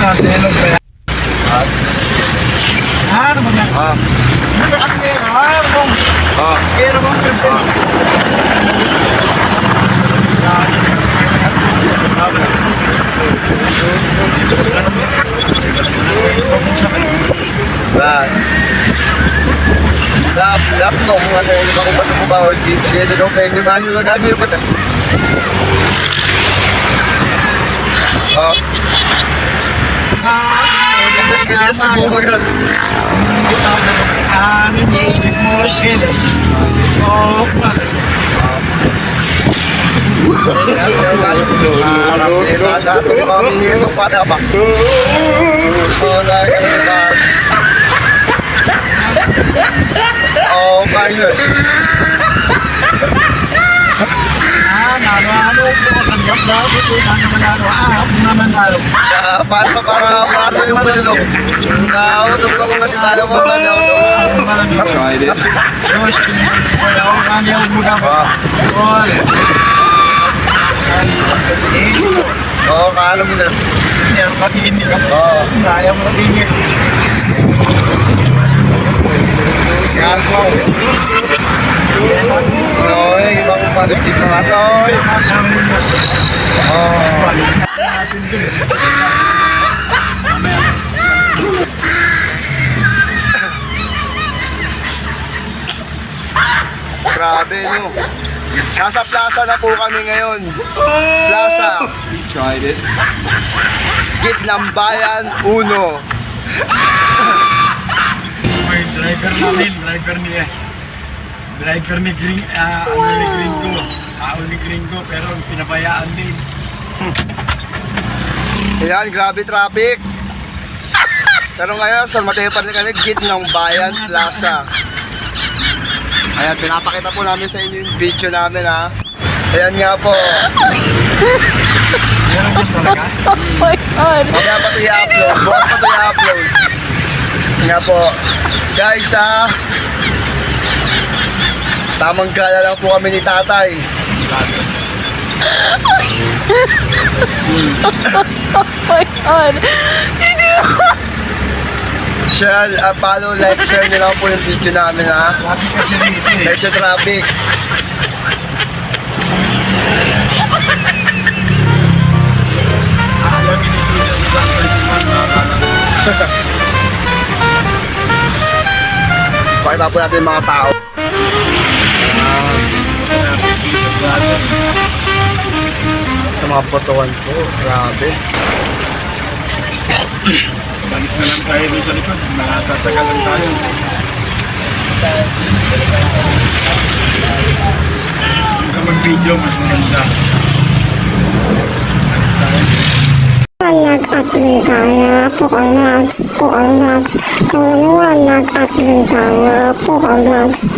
Ano ba yan? Ano ba yan? Kero bang Lap no, kung ano yung mga bato mo ba o di siya na pengen man yung lagay yung bato. Mas na buho yan. Hindi mo sila. Oh, kaya. Paano para yung malulog? Ito pa mga titala mo. Tried it. Oo, kaano mo na. Oo. Kaya mo matingin. Yan po. Oy, ibang pagkakit mga toy. Grabe no. Nasa plaza na po kami ngayon. Plaza. He tried it. Gitnang Bayan 1. May driver namin, driver ni Gringo, pero pinabayaan din. Ayan, grabe traffic. Pero ngayon, sa Mateo pa rin kami, Gitnang Bayan Plaza. Ayan, pinapakita po namin sa inyo yung video namin ha. Ayan nga po. Meron din talaga? Oh my God! Mamaya pa ito i-upload. Bukas pa ito i-upload. Nga po. Guys ha. Tamang gala lang po kami ni tatay. Oh my God! Share, follow, like, share nyo lang po yung video namin ha. Traffic kasi dito eh. Medyo traffic. Ayaw ginito yung ibang person na Pakita po natin yung mga tao. Sa mga potuan po, grabe. balik na lang tayo doon sa likod. Nakatatagal lang tayo. Kung mag-video, mas maganda. Nag-agree kaya Pukal Vlogs. Kung ano nag-agree kaya Pukal Vlogs.